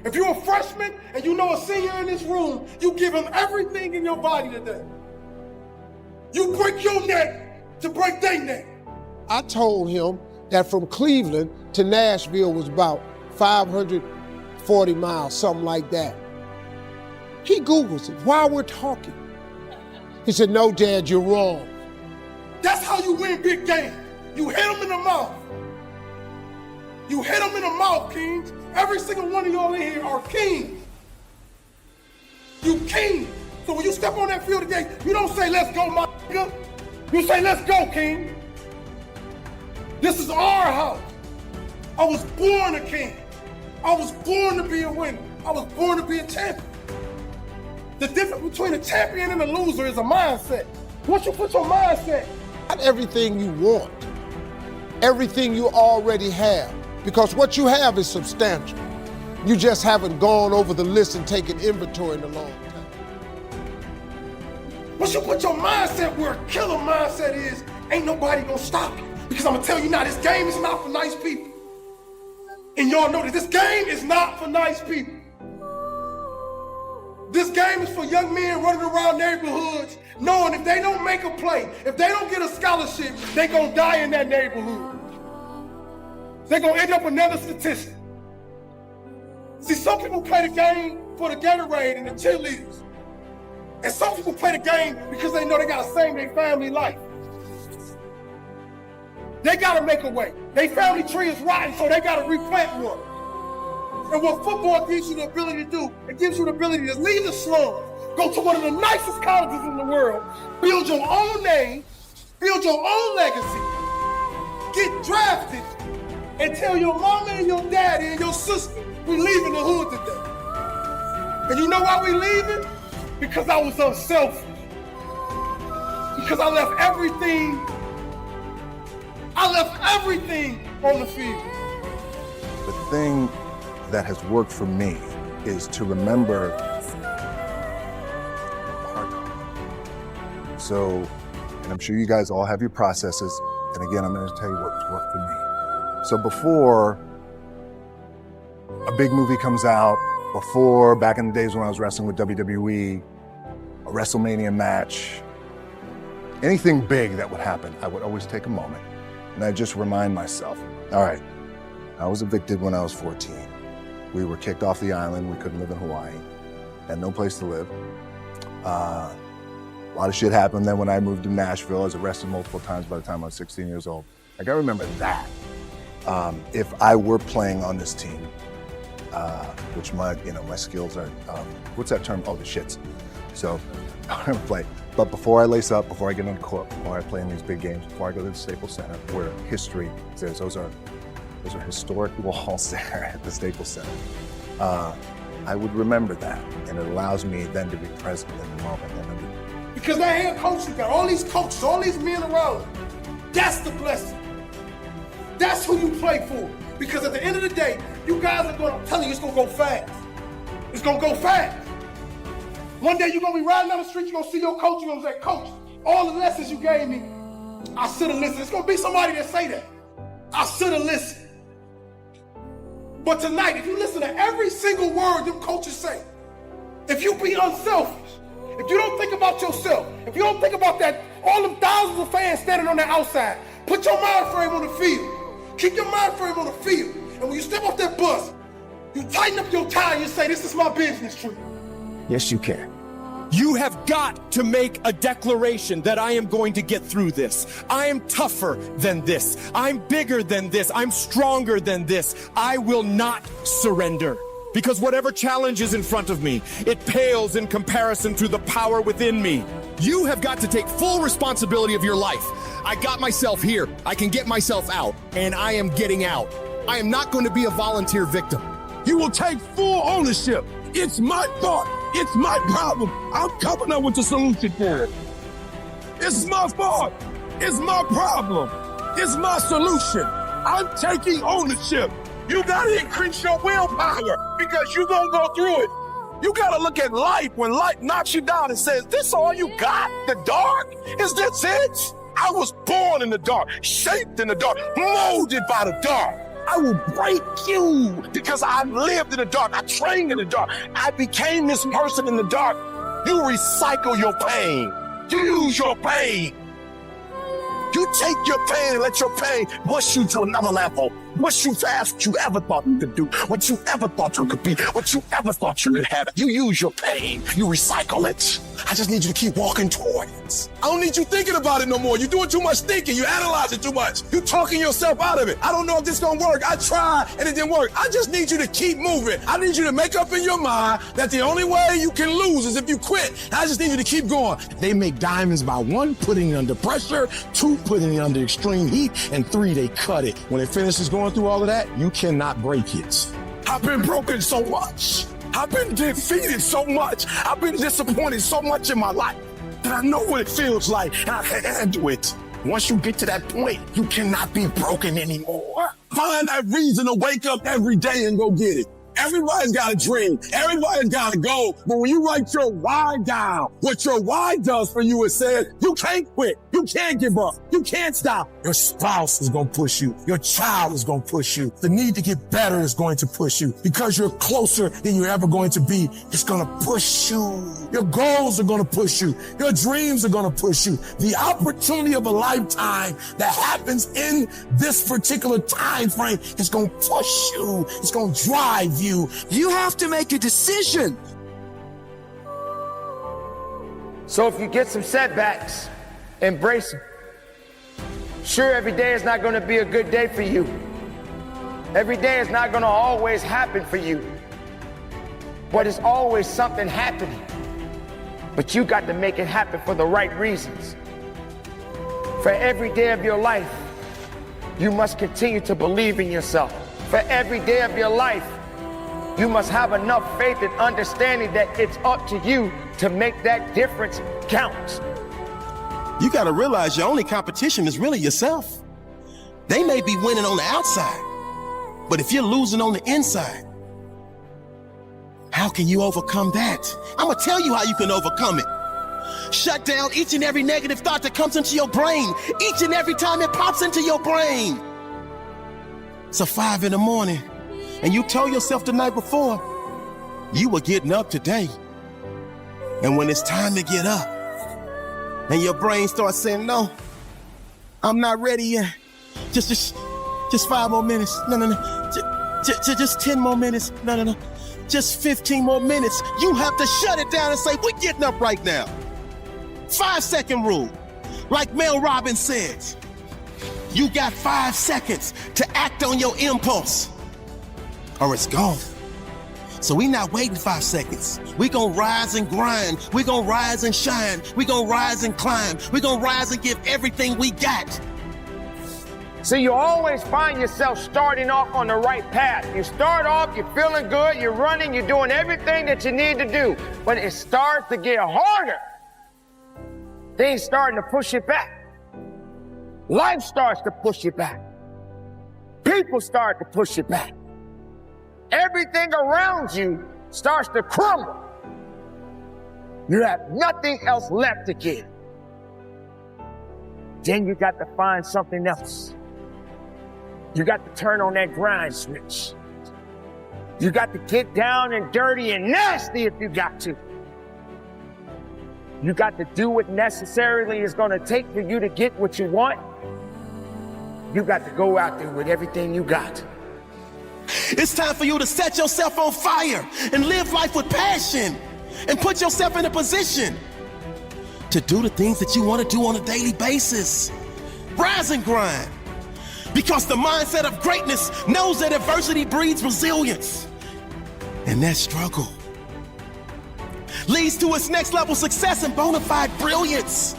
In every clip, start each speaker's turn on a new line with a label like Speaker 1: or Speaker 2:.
Speaker 1: If you're a freshman and you know a senior in this room, you give him everything in your body today. You break your neck to break their neck.
Speaker 2: I told him that from Cleveland to Nashville was about 540 miles, something like that. He Googles it while we're talking. He said, no, Dad, you're wrong.
Speaker 1: That's how you win big games. You hit them in the mouth. You hit them in the mouth, kings. Every single one of y'all in here are kings. You kings. So when you step on that field today, you don't say, let's go, my nigga. You say, let's go, king. This is our house. I was born a king. I was born to be a winner. I was born to be a champion. The difference between a champion and a loser is a mindset. Once you put your mindset,
Speaker 2: not everything you want, everything you already have, because what you have is substantial. You just haven't gone over the list and taken inventory in a long time.
Speaker 1: Once you put your mindset where a killer mindset is, ain't nobody gonna stop you. Because I'm gonna tell you now, this game is not for nice people. And y'all know that this game is not for nice people. This game is for young men running around neighborhoods, knowing if they don't make a play, if they don't get a scholarship, they gonna die in that neighborhood. They're gonna end up another statistic. See, some people play the game for the Gatorade and the cheerleaders. And some people play the game because they know they gotta save their family life. They gotta make a way. Their family tree is rotten, so they gotta replant one. And what football gives you the ability to do, it gives you the ability to leave the slums, go to one of the nicest colleges in the world, build your own name, build your own legacy, get drafted, and tell your mama and your daddy and your sister, we leaving the hood today. And you know why we leaving? Because I was unselfish. Because I left everything on the field.
Speaker 3: The thing that has worked for me is to remember hard times. So, and I'm sure you guys all have your processes, and again, I'm gonna tell you what's worked for me. So before a big movie comes out, before, back in the days when I was wrestling with WWE, a WrestleMania match, anything big that would happen, I would always take a moment and I just remind myself, all right, I was evicted when I was 14. We were kicked off the island. We couldn't live in Hawaii. Had no place to live. A lot of shit happened then when I moved to Nashville. I was arrested multiple times by the time I was 16 years old. I gotta remember that. If I were playing on this team, which my skills are, what's that term? Oh, the shits. So I'm gonna play. But before I lace up, before I get on the court, before I play in these big games, before I go to the Staples Center, where history is, those are historic walls there at the Staples Center. I would remember that, and it allows me then to be present in the moment.
Speaker 1: Because that head coach, you got all these coaches, all these men around, that's the blessing. That's who you play for. Because at the end of the day, you guys are gonna, I'm telling you, it's gonna go fast. It's gonna go fast. One day you're gonna be riding down the street, you're gonna see your coach, you're gonna say, Coach, all the lessons you gave me, I should have listened. It's gonna be somebody that say that. I should have listened. But tonight, if you listen to every single word them coaches say, if you be unselfish, if you don't think about yourself, if you don't think about that, all them thousands of fans standing on the outside, put your mind frame on the field. Keep your mind frame on the field. And when you step off that bus, you tighten up your tie and you say, this is my business trip.
Speaker 4: Yes, you can. You have got to make a declaration that I am going to get through this. I am tougher than this. I'm bigger than this. I'm stronger than this. I will not surrender. Because whatever challenge is in front of me, it pales in comparison to the power within me. You have got to take full responsibility of your life. I got myself here. I can get myself out, and I am getting out. I am not going to be a volunteer victim.
Speaker 5: You will take full ownership. It's my thought. It's my problem. I'm coming up with the solution for it. It's my fault. It's my problem. It's my solution. I'm taking ownership. You gotta increase your willpower because you're gonna go through it. You gotta look at life when life knocks you down and says, this all you got? The dark? Is this it? I was born in the dark, shaped in the dark, molded by the dark. I will break you because I lived in the dark. I trained in the dark. I became this person in the dark. You recycle your pain. You use your pain. You take your pain and let your pain push you to another level. Push you past what you ever thought you could do, what you ever thought you could be, what you ever thought you could have. You use your pain. You recycle it. I just need you to keep walking toward it. I don't need you thinking about it no more. You're doing too much thinking. You analyze it too much. You're talking yourself out of it. I don't know if this is gonna work. I tried and it didn't work. I just need you to keep moving. I need you to make up in your mind that the only way you can lose is if you quit. I just need you to keep going. They make diamonds by 1, putting it under pressure, 2, putting it under extreme heat, and 3, they cut it. When it finishes going through all of that, you cannot break it. I've been broken so much. I've been defeated so much. I've been disappointed so much in my life that I know what it feels like and I can handle it. Once you get to that point, you cannot be broken anymore. Find that reason to wake up every day and go get it. Everybody's got a dream. Everybody's got a goal. But when you write your why down, what your why does for you is says, you can't quit. You can't give up. You can't stop. Your spouse is going to push you. Your child is going to push you. The need to get better is going to push you. Because you're closer than you're ever going to be, it's going to push you. Your goals are going to push you. Your dreams are going to push you. The opportunity of a lifetime that happens in this particular time frame is going to push you. It's going to drive you.
Speaker 6: You have to make a decision.
Speaker 7: So if you get some setbacks, embrace them. Sure, every day is not going to be a good day for you. Every day is not going to always happen for you. But it's always something happening. But you got to make it happen for the right reasons. For every day of your life, you must continue to believe in yourself. For every day of your life, you must have enough faith and understanding that it's up to you to make that difference count.
Speaker 8: You got to realize your only competition is really yourself. They may be winning on the outside, but if you're losing on the inside, how can you overcome that? I'm going to tell you how you can overcome it. Shut down each and every negative thought that comes into your brain, each and every time it pops into your brain. So 5 in the morning, and you told yourself the night before, you were getting up today. And when it's time to get up, and your brain starts saying, no, I'm not ready yet. Just 5 more minutes. No. Just 10 more minutes. No. Just 15 more minutes. You have to shut it down and say, we're getting up right now. 5-second rule. Like Mel Robbins says, you got 5 seconds to act on your impulse, or it's gone. So we not waiting 5 seconds. We gonna rise and grind. We gonna rise and shine. We gonna rise and climb. We gonna rise and give everything we got.
Speaker 7: So you always find yourself starting off on the right path. You start off, you're feeling good, you're running, you're doing everything that you need to do. But it starts to get harder. Things starting to push you back. Life starts to push you back. People start to push you back. Everything around you starts to crumble. You have nothing else left to give. Then you got to find something else. You got to turn on that grind switch. You got to get down and dirty and nasty if you got to. You got to do what necessarily is going to take for you to get what you want. You got to go out there with everything you got.
Speaker 8: It's time for you to set yourself on fire and live life with passion and put yourself in a position to do the things that you want to do on a daily basis. Rise and grind. Because the mindset of greatness knows that adversity breeds resilience. And that struggle leads to its next level success and bona fide brilliance.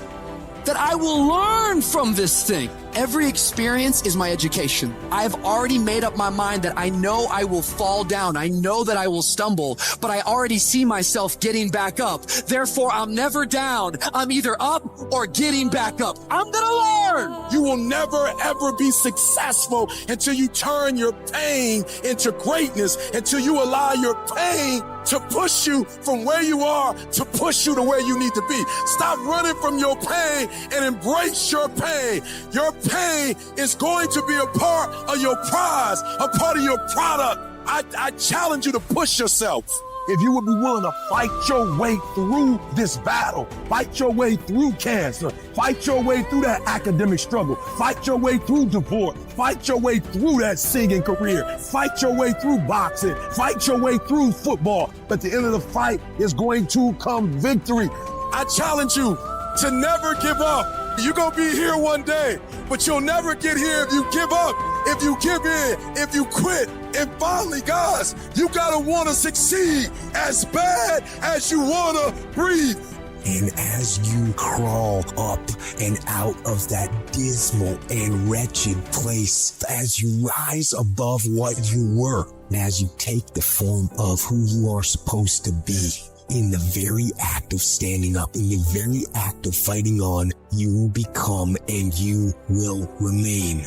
Speaker 6: That I will learn from this thing. Every experience is my education. I have already made up my mind that I know I will fall down. I know that I will stumble, but I already see myself getting back up. Therefore, I'm never down. I'm either up or getting back up. I'm gonna learn.
Speaker 5: You will never, ever be successful until you turn your pain into greatness, until you allow your pain to push you from where you are to push you to where you need to be. Stop running from your pain and embrace your pain. Your pain is going to be a part of your prize, a part of your product. I challenge you to push yourself. If you would be willing to fight your way through this battle, fight your way through cancer, fight your way through that academic struggle, fight your way through divorce, fight your way through that singing career, fight your way through boxing, fight your way through football. At the end of the fight is going to come victory. I challenge you to never give up. You're going to be here one day, but you'll never get here if you give up, if you give in, if you quit. And finally, guys, you gotta want to succeed as bad as you want to breathe.
Speaker 9: And as you crawl up and out of that dismal and wretched place, as you rise above what you were, and as you take the form of who you are supposed to be, in the very act of standing up, in the very act of fighting on, you will become and you will remain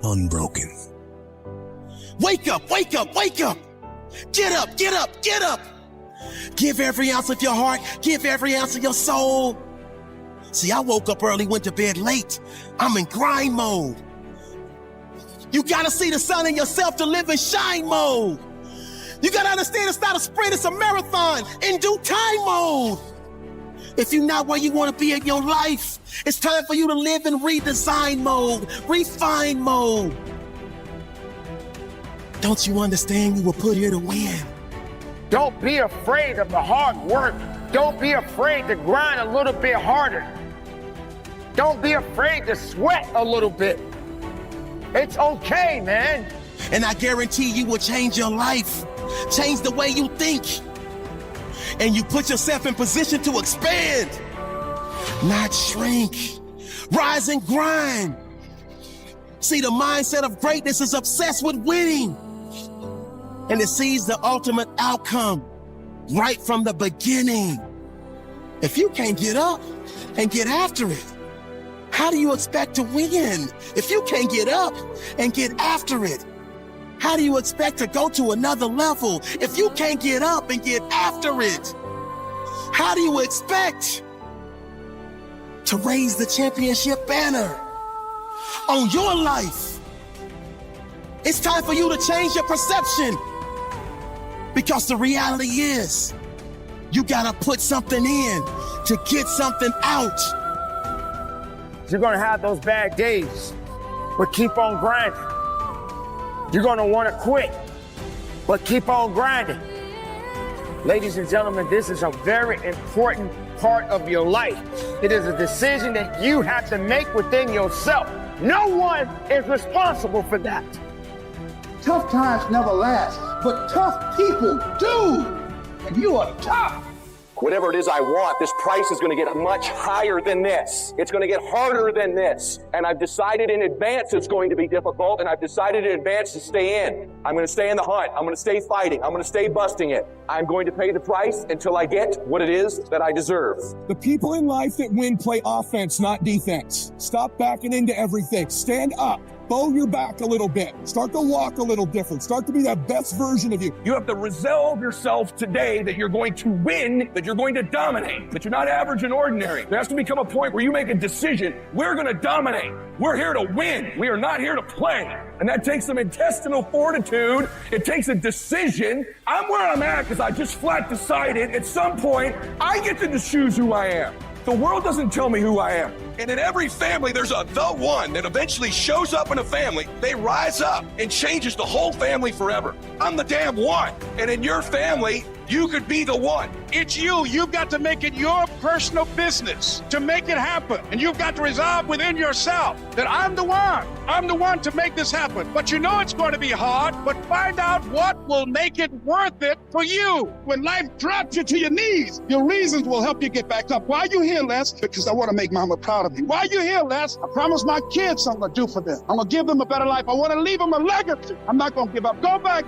Speaker 9: unbroken.
Speaker 8: Wake up, wake up, wake up. Get up, get up, get up. Give every ounce of your heart. Give every ounce of your soul. See, I woke up early, went to bed late. I'm in grind mode. You gotta see the sun in yourself to live in shine mode. You gotta understand it's not a sprint, it's a marathon in due time mode. If you're not where you wanna be in your life, it's time for you to live in redesign mode, refine mode. Don't you understand you were put here to win?
Speaker 7: Don't be afraid of the hard work. Don't be afraid to grind a little bit harder. Don't be afraid to sweat a little bit. It's okay, man.
Speaker 8: And I guarantee you will change your life, change the way you think. And you put yourself in position to expand, not shrink. Rise and grind. See, the mindset of greatness is obsessed with winning. And it sees the ultimate outcome right from the beginning. If you can't get up and get after it, how do you expect to win? If you can't get up and get after it, how do you expect to go to another level? If you can't get up and get after it, how do you expect to raise the championship banner on your life? It's time for you to change your perception. Because the reality is, you gotta put something in to get something out.
Speaker 7: You're gonna have those bad days, but keep on grinding. You're gonna wanna quit, but keep on grinding. Ladies and gentlemen, this is a very important part of your life. It is a decision that you have to make within yourself. No one is responsible for that.
Speaker 1: Tough times never last, but tough people do. And you are tough.
Speaker 10: Whatever it is I want, this price is going to get much higher than this. It's going to get harder than this. And I've decided in advance it's going to be difficult, and I've decided in advance to stay in. I'm going to stay in the hunt. I'm going to stay fighting. I'm going to stay busting it. I'm going to pay the price until I get what it is that I deserve.
Speaker 4: The people in life that win play offense, not defense. Stop backing into everything. Stand up. Bow your back a little bit. Start to walk a little different. Start to be that best version of you.
Speaker 5: You have to resolve yourself today that you're going to win, that you're going to dominate, that you're not average and ordinary. There has to become a point where you make a decision. We're going to dominate. We're here to win. We are not here to play. And that takes some intestinal fortitude. It takes a decision. I'm where I'm at because I just flat decided at some point I get to choose who I am. The world doesn't tell me who I am.
Speaker 11: And in every family, there's the one that eventually shows up in a family. They rise up and changes the whole family forever. I'm the damn one. And in your family, you could be the one.
Speaker 12: It's you. You've got to make it your personal business to make it happen. And you've got to resolve within yourself that I'm the one. I'm the one to make this happen. But you know it's going to be hard, but find out what will make it worth it for you. When life drops you to your knees, your reasons will help you get back up. Why are you here, Les? Because I want to make Mama proud of me. Why are you here, Les? I promised my kids something to do for them. I'm going to give them a better life. I want to leave them a legacy. I'm not going to give up. Go back,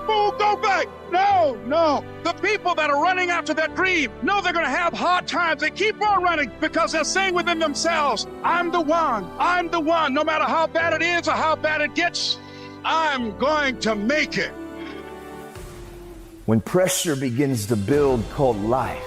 Speaker 12: fool, go back. No. The people that are running after that dream know they're going to have hard times. They keep on running because they're saying within themselves, I'm the one. I'm the one. No matter how bad it is or how bad it gets, I'm going to make it.
Speaker 7: when pressure begins to build called life.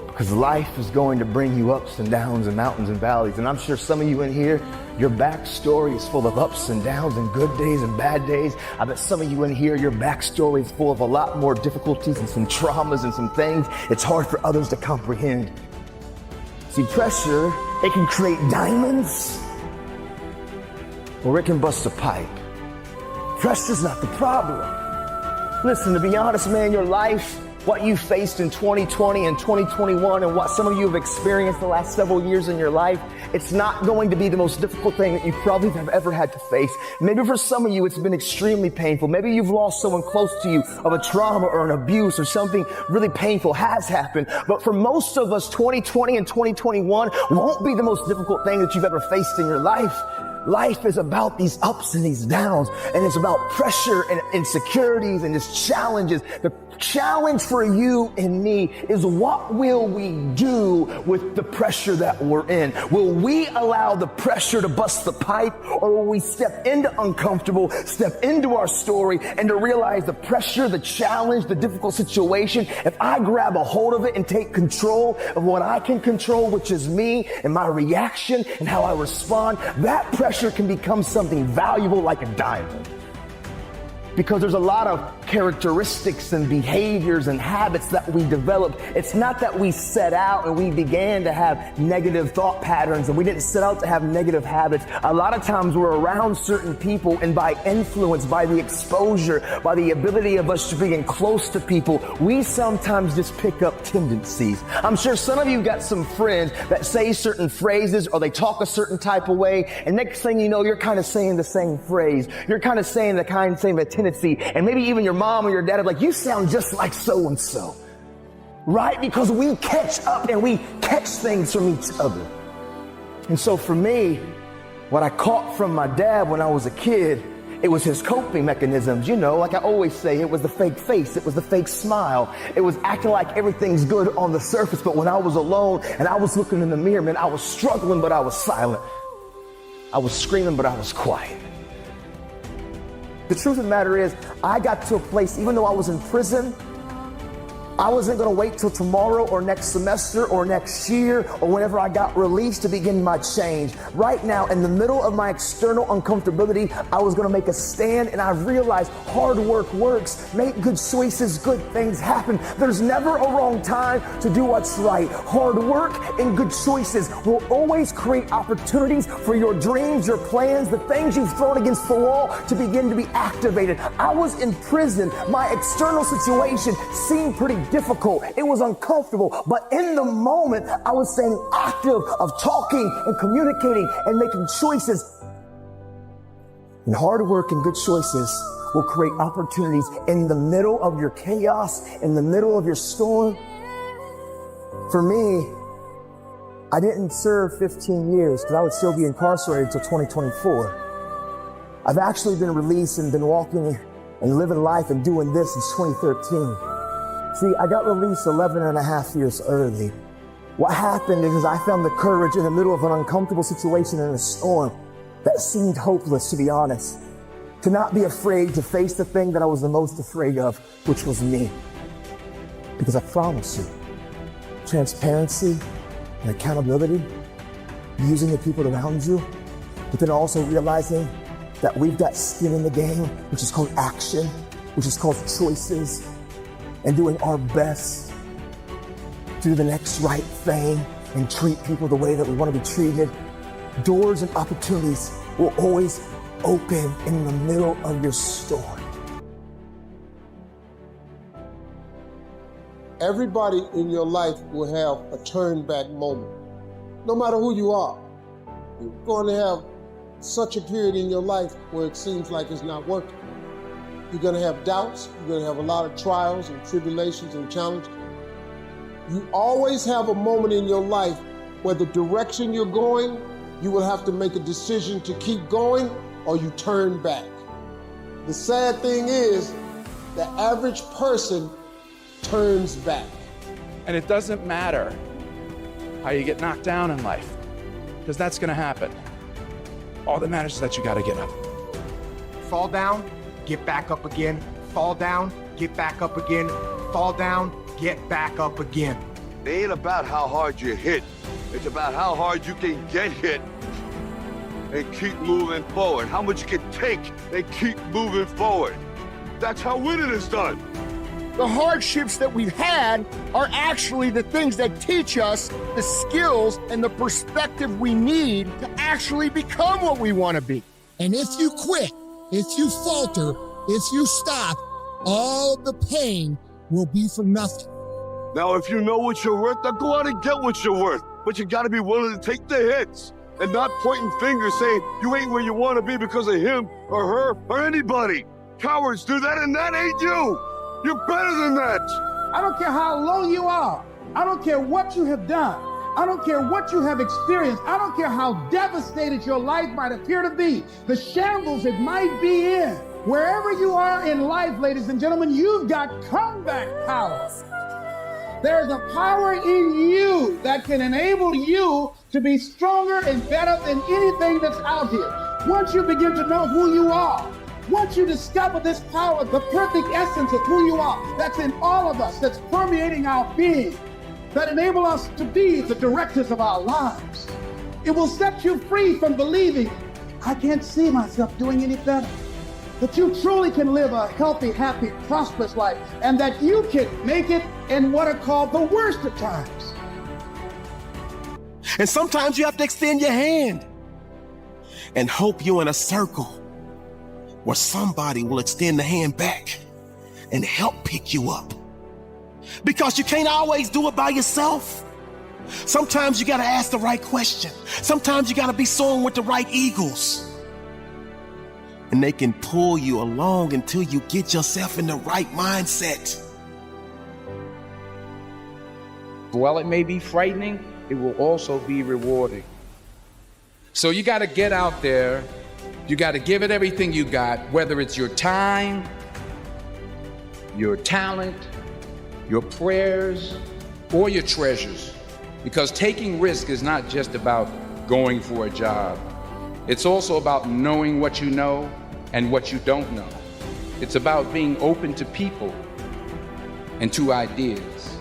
Speaker 7: Because life is going to bring you ups and downs and mountains and valleys. And I'm sure some of you in here, your backstory is full of ups and downs and good days and bad days. I bet some of you in here, your backstory is full of a lot more difficulties and some traumas and some things it's hard for others to comprehend. See, pressure, it can create diamonds or it can bust a pipe. Pressure's not the problem. Listen, to be honest, man, your life, what you faced in 2020 and 2021 and what some of you have experienced the last several years in your life, it's not going to be the most difficult thing that you probably have ever had to face. Maybe for some of you, it's been extremely painful. Maybe you've lost someone close to you of a trauma or an abuse or something really painful has happened. But for most of us, 2020 and 2021 won't be the most difficult thing that you've ever faced in your life. Life is about these ups and these downs, and it's about pressure and insecurities and just challenges. The challenge for you and me is, what will we do with the pressure that we're in? Will we allow the pressure to bust the pipe, or will we step into uncomfortable, step into our story, and to realize the pressure, the challenge, the difficult situation, if I grab a hold of it and take control of what I can control, which is me and my reaction and how I respond, that pressure can become something valuable like a diamond. Because there's a lot of characteristics and behaviors and habits that we develop. It's not that we set out and we began to have negative thought patterns and we didn't set out to have negative habits. A lot of times we're around certain people, and by influence, by the exposure, by the ability of us to being close to people, we sometimes just pick up tendencies. I'm sure some of you got some friends that say certain phrases or they talk a certain type of way, and next thing you know, you're kind of saying the same phrase. You're kind of saying the same tendency. And maybe even your mom or your dad are like, you sound just like so-and-so, right? Because we catch up and we catch things from each other. And so for me, what I caught from my dad when I was a kid, it was his coping mechanisms. You know, like I always say, it was the fake face. It was the fake smile. It was acting like everything's good on the surface. But when I was alone and I was looking in the mirror, man, I was struggling, but I was silent. I was screaming, but I was quiet. The truth of the matter is, I got to a place, even though I was in prison, I wasn't going to wait till tomorrow or next semester or next year or whenever I got released to begin my change. Right now, in the middle of my external uncomfortability, I was going to make a stand, and I realized hard work works. Make good choices, good things happen. There's never a wrong time to do what's right. Hard work and good choices will always create opportunities for your dreams, your plans, the things you've thrown against the wall to begin to be activated. I was in prison. My external situation seemed pretty difficult. It was uncomfortable. But in the moment, I was staying active of talking and communicating and making choices. And hard work and good choices will create opportunities in the middle of your chaos, in the middle of your storm. For me, I didn't serve 15 years because I would still be incarcerated until 2024. I've actually been released and been walking and living life and doing this since 2013. See, I got released 11 and a half years early. What happened is I found the courage in the middle of an uncomfortable situation in a storm that seemed hopeless, to be honest, to not be afraid to face the thing that I was the most afraid of, which was me. Because I promise you, transparency and accountability, using the people around you, but then also realizing that we've got skin in the game, which is called action, which is called choices, and doing our best to do the next right thing and treat people the way that we want to be treated. Doors and opportunities will always open in the middle of your storm.
Speaker 2: Everybody in your life will have a turn back moment. No matter who you are, you're going to have such a period in your life where it seems like it's not working. You're going to have doubts. You're going to have a lot of trials and tribulations and challenges. You always have a moment in your life where the direction you're going, you will have to make a decision to keep going or you turn back. The sad thing is, the average person turns back.
Speaker 12: And it doesn't matter how you get knocked down in life, because that's going to happen. All that matters is that you got to get up.
Speaker 13: Fall down, get back up again. Fall down, get back up again, fall down, get back up again.
Speaker 5: It ain't about how hard you hit. It's about how hard you can get hit and keep moving forward. How much you can take and keep moving forward. That's how winning is done.
Speaker 14: The hardships that we've had are actually the things that teach us the skills and the perspective we need to actually become what we want to be.
Speaker 2: And if you quit, if you falter, if you stop, all the pain will be for nothing.
Speaker 5: Now, if you know what you're worth, then go out and get what you're worth. But you gotta be willing to take the hits and not pointing fingers saying you ain't where you want to be because of him or her or anybody. Cowards do that, and that ain't you. You're better than that.
Speaker 15: I don't care how low you are. I don't care what you have done. I don't care what you have experienced. I don't care how devastated your life might appear to be, the shambles it might be in. Wherever you are in life, ladies and gentlemen, you've got comeback power. There's a power in you that can enable you to be stronger and better than anything that's out here. Once you begin to know who you are, once you discover this power, the perfect essence of who you are, that's in all of us, that's permeating our being, that enable us to be the directors of our lives, it will set you free from believing, I can't see myself doing any better. That you truly can live a healthy, happy, prosperous life, and that you can make it in what are called the worst of times.
Speaker 8: And sometimes you have to extend your hand and hope you're in a circle where somebody will extend the hand back and help pick you up. Because you can't always do it by yourself. Sometimes you gotta ask the right question. Sometimes you gotta be soaring with the right eagles. And they can pull you along until you get yourself in the right mindset.
Speaker 16: While it may be frightening, it will also be rewarding. So you gotta get out there. You got to give it everything you got, whether it's your time, your talent, your prayers, or your treasures. Because taking risk is not just about going for a job. It's also about knowing what you know and what you don't know. It's about being open to people and to ideas.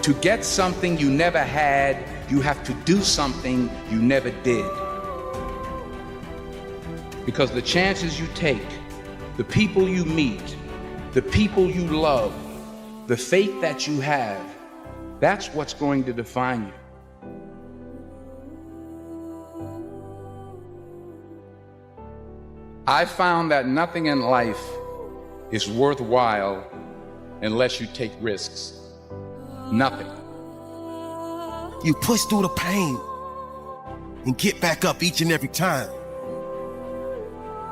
Speaker 16: To get something you never had, you have to do something you never did. Because the chances you take, the people you meet, the people you love, the faith that you have, that's what's going to define you. I found that nothing in life is worthwhile unless you take risks. Nothing.
Speaker 8: You push through the pain and get back up each and every time.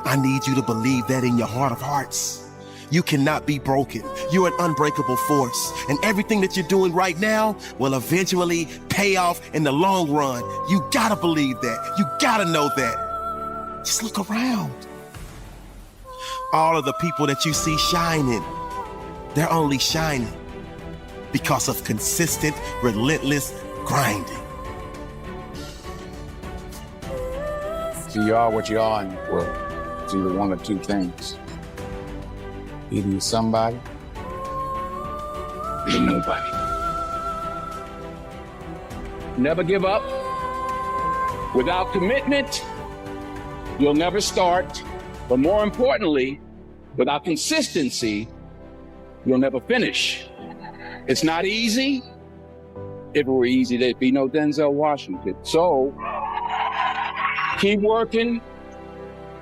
Speaker 8: I need you to believe that in your heart of hearts. You cannot be broken. You're an unbreakable force. And everything that you're doing right now will eventually pay off in the long run. You gotta believe that. You gotta know that. Just look around. All of the people that you see shining, they're only shining because of consistent, relentless grinding.
Speaker 16: So you are what you are in the world. It's either one of two things. Either you're somebody, or you're nobody. Never give up. Without commitment, you'll never start. But more importantly, without consistency, you'll never finish. It's not easy. If it were easy, there'd be no Denzel Washington. So keep working.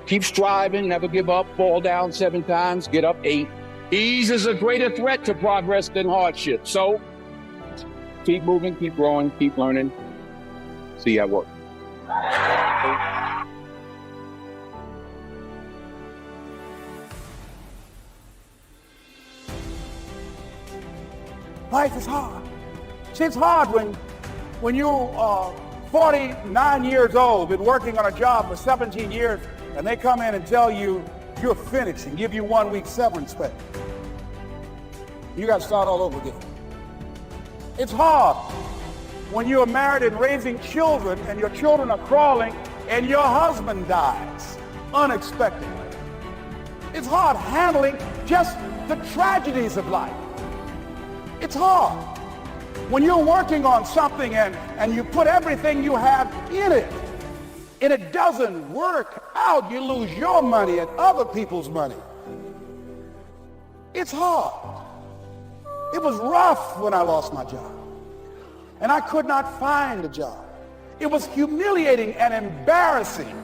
Speaker 16: Keep striving, never give up, fall down 7 times, get up 8. Ease is a greater threat to progress than hardship. So keep moving, keep growing, keep learning. See you at work.
Speaker 15: Life is hard. It's hard when you're 49 years old, been working on a job for 17 years, and they come in and tell you you're finished and give you 1 week severance pay. You got to start all over again. It's hard when you are married and raising children and your children are crawling and your husband dies unexpectedly. It's hard handling
Speaker 12: just the tragedies of life. It's hard. When you're working on something and you put everything you have in it, and it doesn't work out, you lose your money and other people's money. It's hard. It was rough when I lost my job, and I could not find a job. It was humiliating and embarrassing,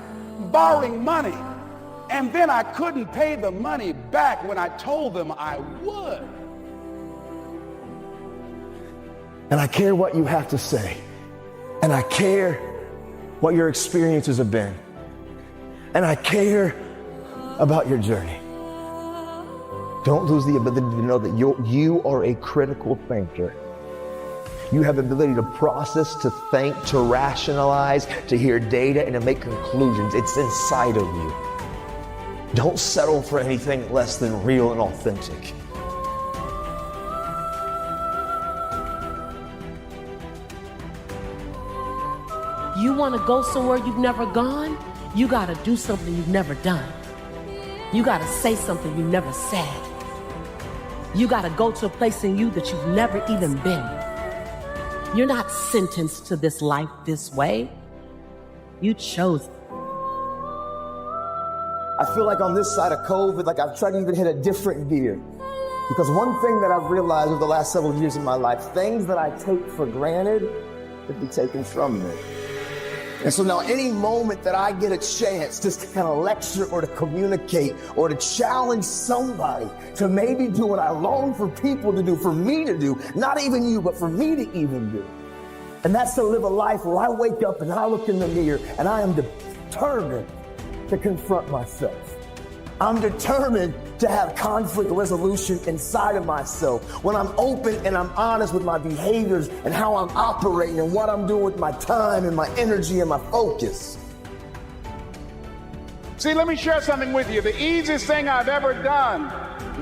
Speaker 12: borrowing money, and then I couldn't pay the money back when I told them I would.
Speaker 7: And I care what you have to say. And I care what your experiences have been. And I care about your journey. Don't lose the ability to know that you are a critical thinker. You have the ability to process, to think, to rationalize, to hear data, and to make conclusions. It's inside of you. Don't settle for anything less than real and authentic.
Speaker 17: You want to go somewhere you've never gone? You got to do something you've never done. You got to say something you've never said. You got to go to a place in you that you've never even been. You're not sentenced to this life this way. You chose it.
Speaker 7: I feel like on this side of COVID, like I've tried to even hit a different gear. Because one thing that I've realized over the last several years in my life, things that I take for granted could be taken from me. And so now any moment that I get a chance just to kind of lecture or to communicate or to challenge somebody to maybe do what I long for people to do, for me to do, not even you, but for me to even do. And that's to live a life where I wake up and I look in the mirror and I am determined to confront myself. I'm determined to have conflict resolution inside of myself. When I'm open and I'm honest with my behaviors and how I'm operating and what I'm doing with my time and my energy and my focus.
Speaker 12: See, let me share something with you. The easiest thing I've ever done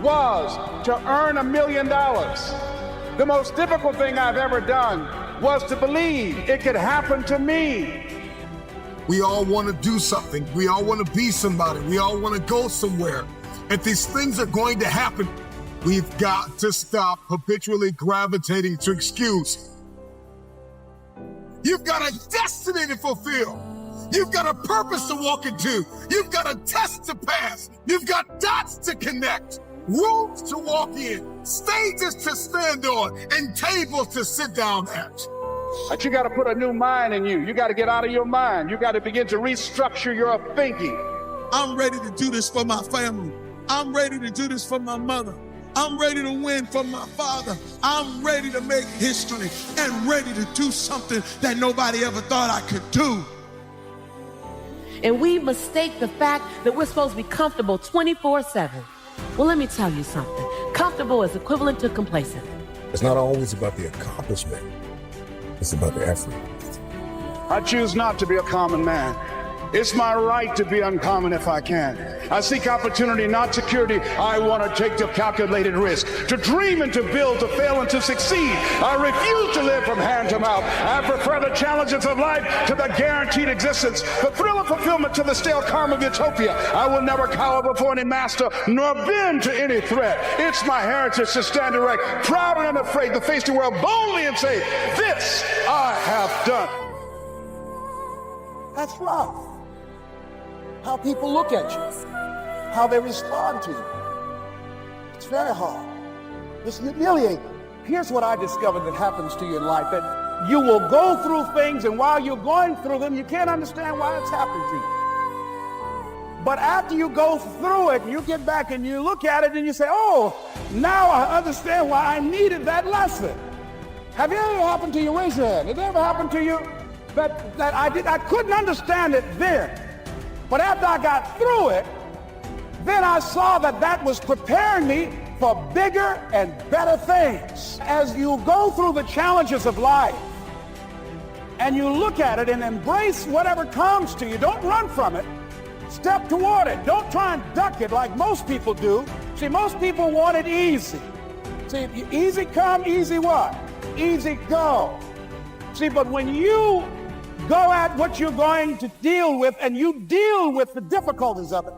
Speaker 12: was to earn $1 million. The most difficult thing I've ever done was to believe it could happen to me.
Speaker 5: We all want to do something. We all want to be somebody. We all want to go somewhere. If these things are going to happen, we've got to stop habitually gravitating to excuse. You've got a destiny to fulfill. You've got a purpose to walk into. You've got a test to pass. You've got dots to connect, rooms to walk in, stages to stand on, and tables to sit down at.
Speaker 12: But you got to put a new mind in you. You got to get out of your mind. You got to begin to restructure your thinking.
Speaker 5: I'm ready to do this for my family. I'm ready to do this for my mother. I'm ready to win for my father. I'm ready to make history and ready to do something that nobody ever thought I could do.
Speaker 17: And we mistake the fact that we're supposed to be comfortable 24/7. Well, let me tell you something. Comfortable is equivalent to complacent.
Speaker 5: It's not always about the accomplishment. It's about the effort.
Speaker 12: I choose not to be a common man. It's my right to be uncommon if I can. I seek opportunity, not security. I want to take the calculated risk, to dream and to build, to fail and to succeed. I refuse to live from hand to mouth. I prefer the challenges of life to the guaranteed existence, the thrill of fulfillment to the stale calm of utopia. I will never cower before any master, nor bend to any threat. It's my heritage to stand erect, proud and unafraid, to face the world boldly and say, this I have done. That's rough. How people look at you, how they respond to you. It's very hard. It's humiliating. Here's what I discovered that happens to you in life, that you will go through things, and while you're going through them, you can't understand why it's happening to you. But after you go through it, you get back and you look at it and you say, oh, now I understand why I needed that lesson. Have it ever happened to you? Raise your hand. Has it ever happened to you that I couldn't understand it then? But after I got through it, then I saw that was preparing me for bigger and better things. As you go through the challenges of life and you look at it and embrace whatever comes to you, don't run from it. Step toward it. Don't try and duck it like most people do. See, most people want it easy. See, easy come, easy what? Easy go. See, but when you go at what you're going to deal with and you deal with the difficulties of it,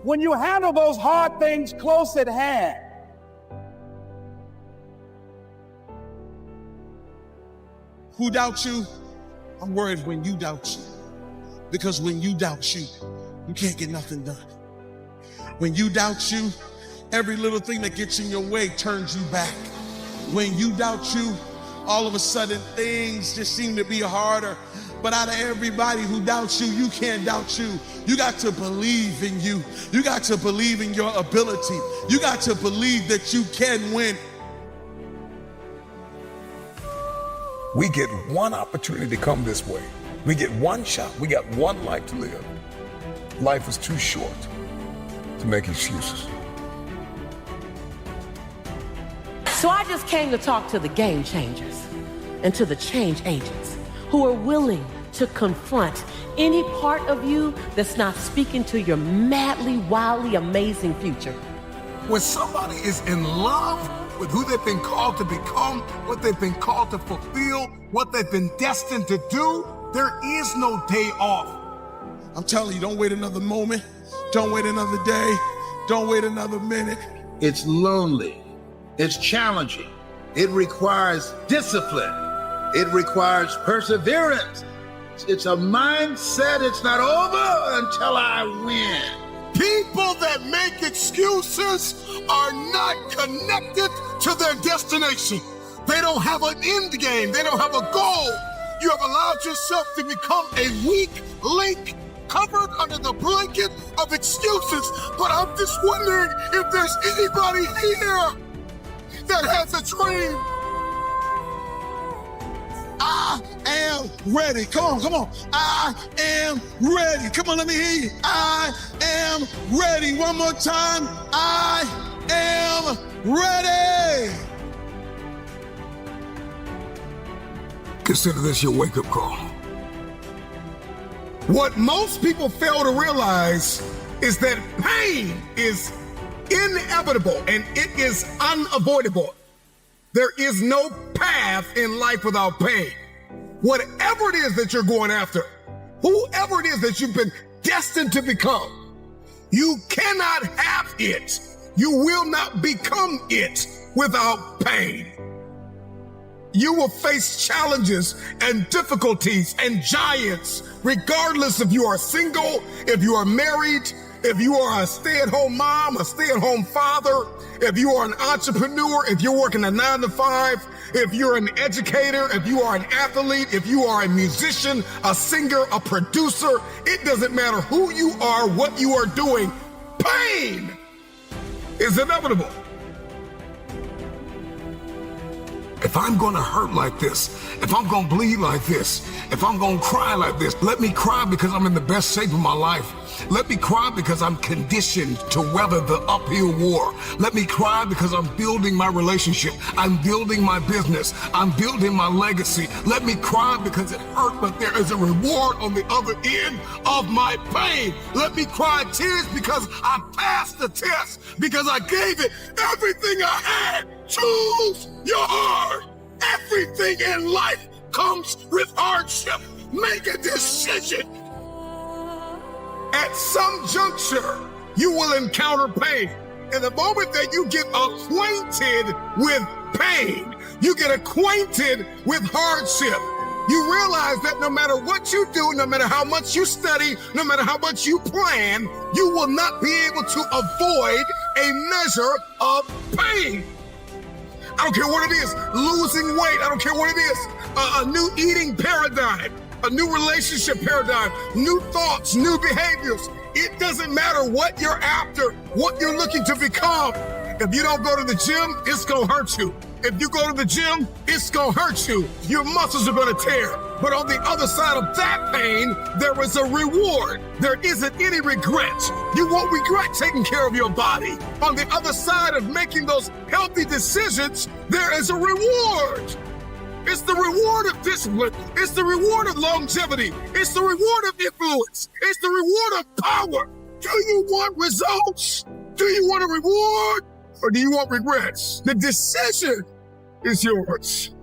Speaker 15: when you handle those hard things close at hand,
Speaker 5: who doubts you? I'm worried when you doubt you. Because when you doubt you, you can't get nothing done. When you doubt you, every little thing that gets in your way turns you back. When you doubt you, all of a sudden things just seem to be harder. But out of everybody who doubts you, you can't doubt you. You got to believe in you. You got to believe in your ability. You got to believe that you can win.
Speaker 18: We get one opportunity to come this way. We get one shot. We got one life to live. Life is too short to make excuses.
Speaker 17: So I just came to talk to the game changers and to the change agents who are willing to confront any part of you that's not speaking to your madly, wildly amazing future.
Speaker 18: When somebody is in love with who they've been called to become, what they've been called to fulfill, what they've been destined to do, there is no day off.
Speaker 5: I'm telling you, don't wait another moment. Don't wait another day. Don't wait another minute.
Speaker 12: It's lonely. It's challenging. It requires discipline. It requires perseverance. It's a mindset. It's not over until I win.
Speaker 8: People that make excuses are not connected to their destination. They don't have an end game. They don't have a goal. You have allowed yourself to become a weak link covered under the blanket of excuses. But I'm just wondering if there's anybody here that has a dream.
Speaker 5: I am ready. Come on. I am ready. Come on, let me hear you. I am ready. One more time. I am ready.
Speaker 18: Consider this your wake-up call.
Speaker 8: What most people fail to realize is that pain is inevitable and it is unavoidable. There is no path in life without pain. Whatever it is that you're going after, whoever it is that you've been destined to become, you cannot have it. You will not become it without pain. You will face challenges and difficulties and giants, regardless if you are single, if you are married, if you are a stay-at-home mom, a stay-at-home father, if you are an entrepreneur, if you're working a 9-to-5, if you're an educator, if you are an athlete, if you are a musician, a singer, a producer, it doesn't matter who you are, what you are doing, pain is inevitable.
Speaker 18: If I'm gonna hurt like this, if I'm gonna bleed like this, if I'm gonna cry like this, let me cry because I'm in the best shape of my life. Let me cry because I'm conditioned to weather the uphill war. Let me cry because I'm building my relationship. I'm building my business. I'm building my legacy. Let me cry because it hurt, but there is a reward on the other end of my pain. Let me cry tears because I passed the test, because I gave it everything I had. Choose your heart. Everything in life comes with hardship. Make a decision. At some juncture, you will encounter pain. And the moment that you get acquainted with pain, you get acquainted with hardship, you realize that no matter what you do, no matter how much you study, no matter how much you plan, you will not be able to avoid a measure of pain. I don't care what it is, losing weight, I don't care what it is, a new eating paradigm, a new relationship paradigm, new thoughts, new behaviors. It doesn't matter what you're after, what you're looking to become. If you don't go to the gym, it's gonna hurt you. If you go to the gym, it's gonna hurt you. Your muscles are gonna tear. But on the other side of that pain, there is a reward. There isn't any regret. You won't regret taking care of your body. On the other side of making those healthy decisions, there is a reward. It's the reward of discipline. It's the reward of longevity. It's the reward of influence. It's the reward of power. Do you want results? Do you want a reward? Or do you want regrets? The decision is yours.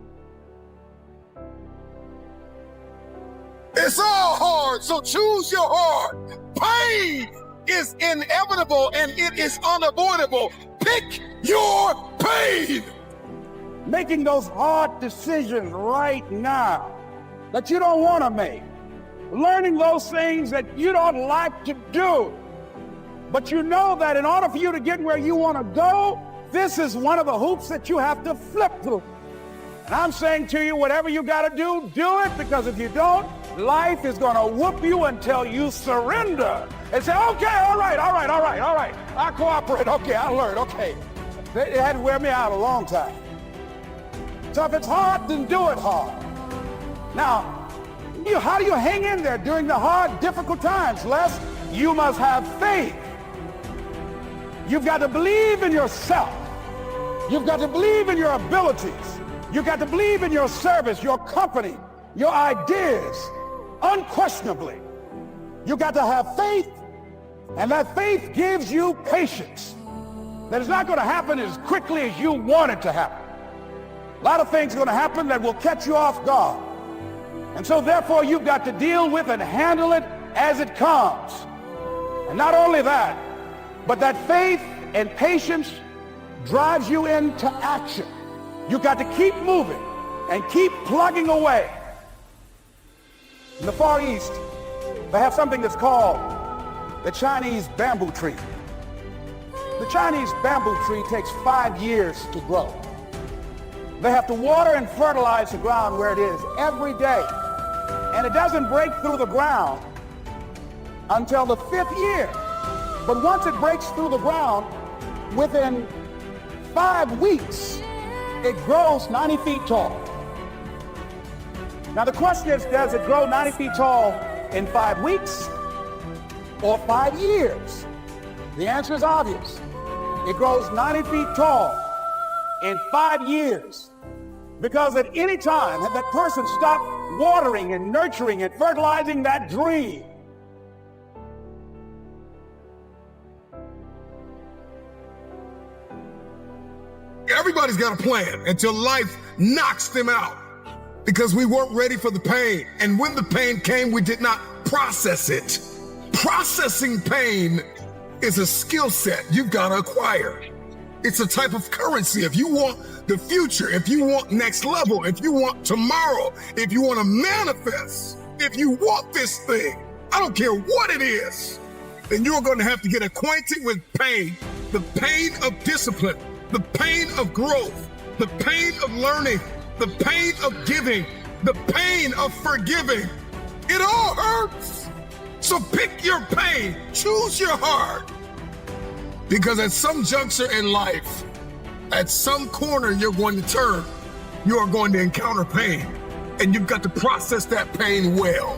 Speaker 18: It's all hard, so choose your heart. Pain is inevitable and it is unavoidable. Pick your pain.
Speaker 12: Making those hard decisions right now that you don't want to make. Learning those things that you don't like to do. But you know that in order for you to get where you want to go, this is one of the hoops that you have to flip through. And I'm saying to you, whatever you got to do it, because if you don't, life is going to whoop you until you surrender and say, okay, all right. I cooperate. Okay, I learned. Okay. It had to wear me out a long time. So if it's hard, then do it hard. Now, how do you hang in there during the hard, difficult times, Les? You must have faith. You've got to believe in yourself. You've got to believe in your abilities. You've got to believe in your service, your company, your ideas, unquestionably. You've got to have faith, and that faith gives you patience. That it's not going to happen as quickly as you want it to happen. A lot of things are going to happen that will catch you off guard. And so therefore you've got to deal with and handle it as it comes. And not only that, but that faith and patience drives you into action. You've got to keep moving and keep plugging away. In the Far East, they have something that's called the Chinese bamboo tree. The Chinese bamboo tree takes 5 years to grow. They have to water and fertilize the ground where it is every day. And it doesn't break through the ground until the 5th year. But once it breaks through the ground, within 5 weeks, it grows 90 feet tall. Now the question is, does it grow 90 feet tall in 5 weeks or 5 years? The answer is obvious. It grows 90 feet tall in 5 years. Because at any time, had that person stopped watering and nurturing and fertilizing that dream,
Speaker 18: everybody's got a plan until life knocks them out because we weren't ready for the pain. And when the pain came, we did not process it. Processing pain is a skill set you've got to acquire. It's a type of currency. If you want the future, if you want next level, if you want tomorrow, if you want to manifest, if you want this thing, I don't care what it is, then you're going to have to get acquainted with pain, the pain of discipline, the pain of growth, the pain of learning, the pain of giving, the pain of forgiving. It all hurts. So pick your pain, choose your heart. Because at some juncture in life, at some corner you're going to turn, you are going to encounter pain. And you've got to process that pain well.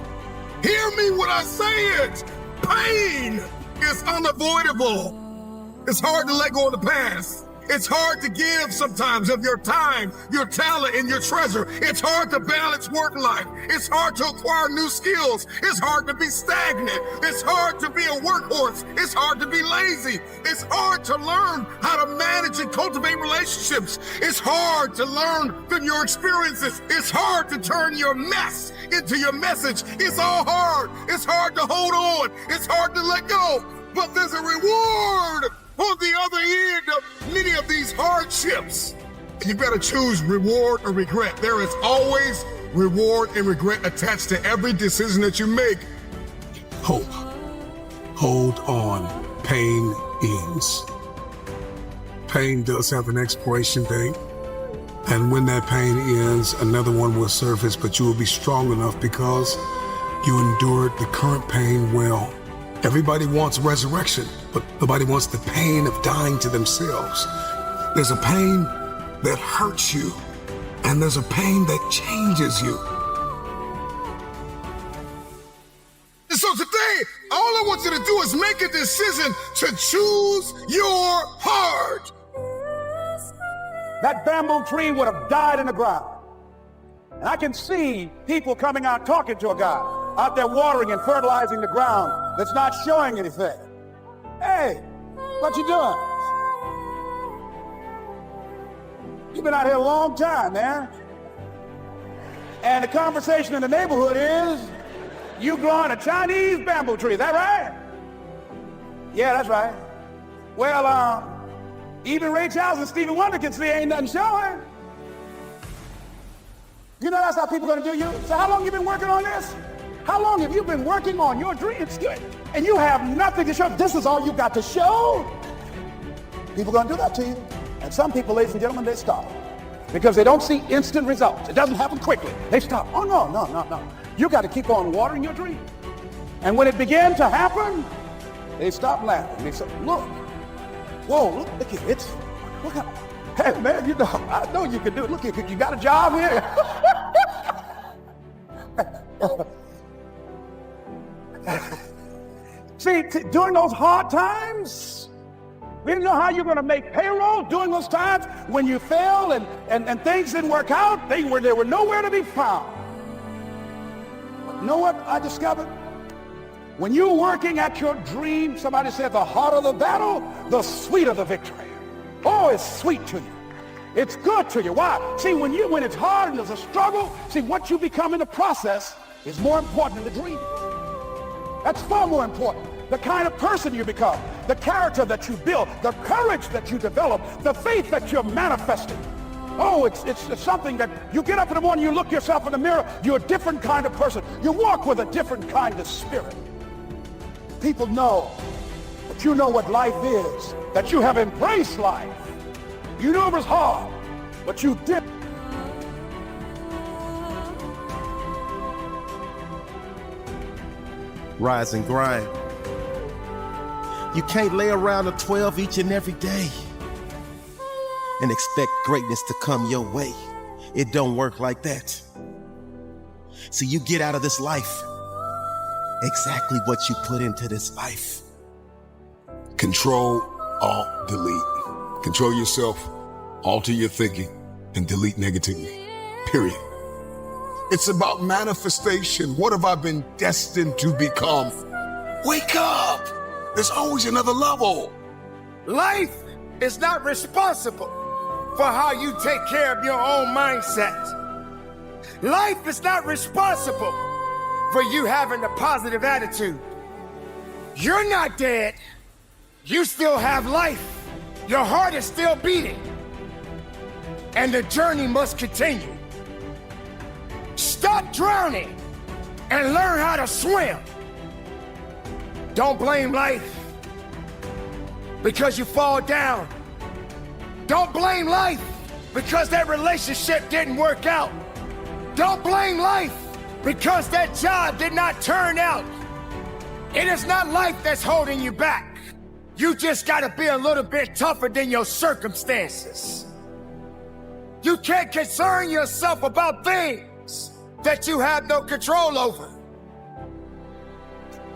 Speaker 18: Hear me when I say it. Pain is unavoidable. It's hard to let go of the past. It's hard to give sometimes of your time, your talent, and your treasure. It's hard to balance work life. It's hard to acquire new skills. It's hard to be stagnant. It's hard to be a workhorse. It's hard to be lazy. It's hard to learn how to manage and cultivate relationships. It's hard to learn from your experiences. It's hard to turn your mess into your message. It's all hard. It's hard to hold on. It's hard to let go. But there's a reward on the other end of many of these hardships. You better choose reward or regret. There is always reward and regret attached to every decision that you make.
Speaker 9: Hope. Hold on. Pain ends. Pain does have an expiration date. And when that pain ends, another one will surface, but you will be strong enough because you endured the current pain well. Everybody wants resurrection, but nobody wants the pain of dying to themselves. There's a pain that hurts you, and there's a pain that changes you.
Speaker 18: And so today, all I want you to do is make a decision to choose your heart.
Speaker 12: that bamboo tree would have died in the ground. And I can see people coming out talking to a guy out there watering and fertilizing the ground that's not showing anything. Hey, what you doing? You've been out here a long time, man. And the conversation in the neighborhood is, you growing a Chinese bamboo tree, is that right? Yeah, that's right. Well, even Ray Charles and Stevie Wonder can see ain't nothing showing. You know that's how people gonna do you? So how long you been working on this? How long have you been working on your dreams? And you have nothing to show. This is all you got to show. People gonna do that to you. And some people, ladies and gentlemen, they stop. Because they don't see instant results. It doesn't happen quickly. They stop. Oh, no. You got to keep on watering your dream. And when it began to happen, they stopped laughing. They said, look. Whoa, look at it. Look how, hey, man, you know, I know you can do it. Look, you got a job here. See, during those hard times, we didn't know how you're going to make payroll. During those times when you failed and things didn't work out, they were nowhere to be found. But you know what I discovered? When you're working at your dream, somebody said the harder the battle, the sweeter the victory. Oh, it's sweet to you. It's good to you. Why? See, when it's hard and there's a struggle, see, what you become in the process is more important than the dream. That's far more important. The kind of person you become, the character that you build, the courage that you develop, the faith that you're manifesting. Oh, it's something that you get up in the morning, you look yourself in the mirror, you're a different kind of person. You walk with a different kind of spirit. People know that you know what life is, that you have embraced life. You knew it was hard, but you did.
Speaker 8: Rise and grind. You can't lay around a 12 each and every day and expect greatness to come your way. It don't work like that. So you get out of this life exactly what you put into this life.
Speaker 18: Control, Alt, delete. Control yourself, alter your thinking, and delete negativity. Period. It's about manifestation. What have I been destined to become? Wake up! There's always another level.
Speaker 19: Life is not responsible for how you take care of your own mindset. Life is not responsible for you having a positive attitude. You're not dead. You still have life. Your heart is still beating. And the journey must continue. Stop drowning and learn how to swim. Don't blame life because you fall down. Don't blame life because that relationship didn't work out. Don't blame life because that job did not turn out. It is not life that's holding you back. You just gotta be a little bit tougher than your circumstances. You can't concern yourself about things that you have no control over.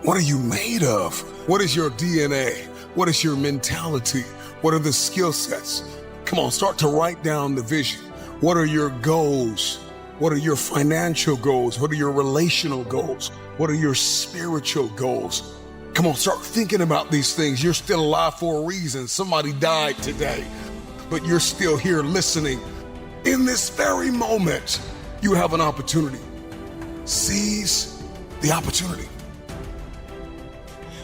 Speaker 18: What are you made of? What is your DNA? What is your mentality? What are the skill sets? Come on, start to write down the vision. What are your goals? What are your financial goals? What are your relational goals? What are your spiritual goals? Come on, start thinking about these things. You're still alive for a reason. Somebody died today, but you're still here listening. In this very moment, you have an opportunity. Seize the opportunity.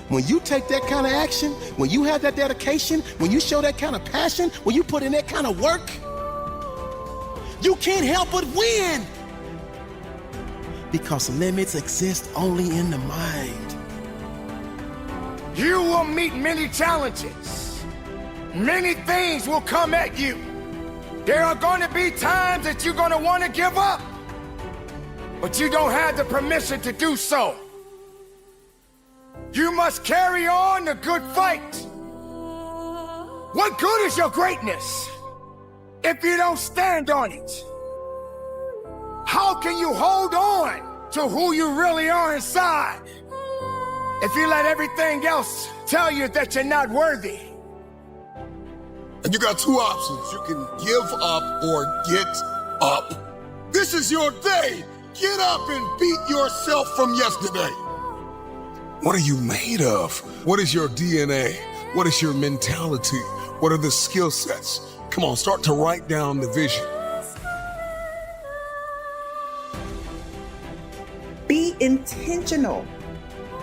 Speaker 8: When you take that kind of action, when you have that dedication, when you show that kind of passion, when you put in that kind of work, you can't help but win. Because limits exist only in the mind.
Speaker 19: You will meet many challenges. Many things will come at you. There are going to be times that you're going to want to give up, but you don't have the permission to do so. You must carry on the good fight. What good is your greatness if you don't stand on it? How can you hold on to who you really are inside if you let everything else tell you that you're not worthy?
Speaker 18: And you got two options. You can give up or get up. This is your day. Get up and beat yourself from yesterday. What are you made of? What is your DNA? What is your mentality? What are the skill sets? Come on, start to write down the vision.
Speaker 20: Be intentional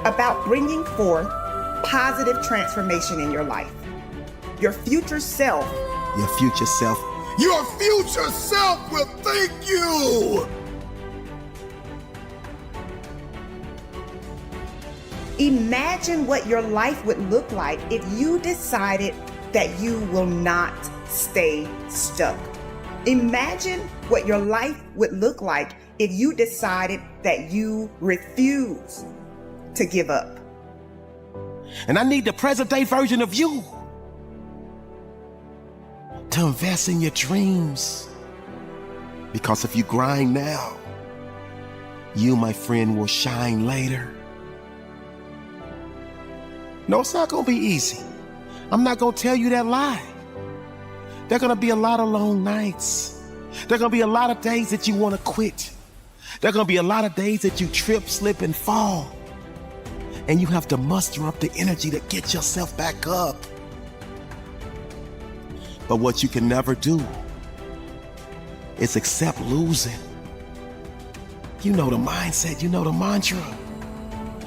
Speaker 20: about bringing forth positive transformation in your life. Your future self.
Speaker 8: Your future self.
Speaker 18: Your future self will thank you.
Speaker 20: Imagine what your life would look like if you decided that you will not stay stuck. Imagine what your life would look like if you decided that you refuse to give up.
Speaker 8: And I need the present day version of you to invest in your dreams. Because if you grind now, you, my friend, will shine later. No, it's not gonna be easy. I'm not gonna tell you that lie. There are gonna be a lot of long nights. There are gonna be a lot of days that you wanna quit. There are gonna be a lot of days that you trip, slip, and fall. And you have to muster up the energy to get yourself back up. But what you can never do is accept losing. You know the mindset, you know the mantra.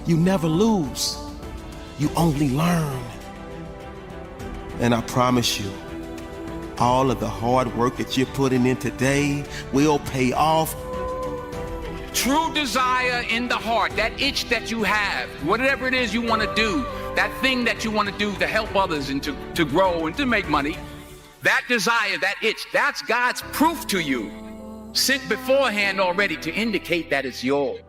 Speaker 8: You never lose. You only learn. And I promise you, all of the hard work that you're putting in today will pay off.
Speaker 16: True desire in the heart, that itch that you have, whatever it is you want to do, that thing that you want to do to help others and to grow and to make money, that desire, that itch, that's God's proof to you, sent beforehand already to indicate that it's yours.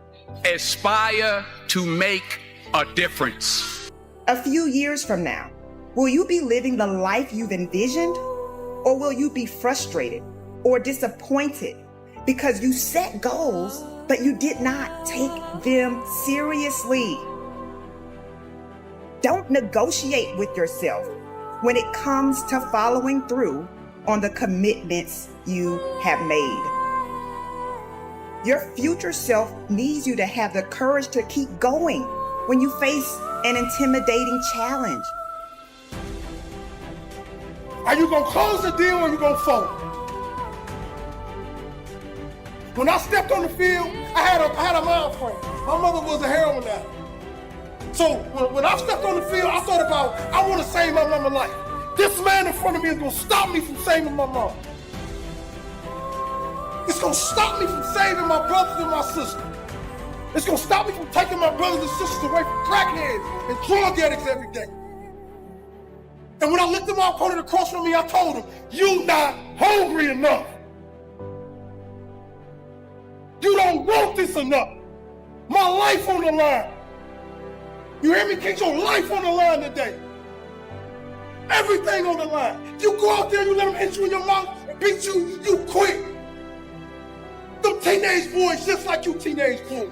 Speaker 16: Aspire to make a difference.
Speaker 20: A few years from now, will you be living the life you've envisioned? Or will you be frustrated or disappointed because you set goals, but you did not take them seriously? Don't negotiate with yourself when it comes to following through on the commitments you have made. Your future self needs you to have the courage to keep going when you face an intimidating challenge.
Speaker 1: Are you gonna close the deal or are you gonna fold? When I stepped on the field, I had a mind frame. My mother was a heroin addict. So when I stepped on the field, I thought about, I wanna save my mama's life. This man in front of me is gonna stop me from saving my mom. It's gonna stop me from saving my brothers and my sisters. It's gonna stop me from taking my brothers and sisters away from crackheads and drug addicts every day. And when I looked at my opponent across from me, I told him, "You not hungry enough. You don't want this enough. My life on the line." You hear me? Get your life on the line today. Everything on the line. You go out there and you let them hit you in your mouth and beat you, you quit. Them teenage boys just like you teenage boys.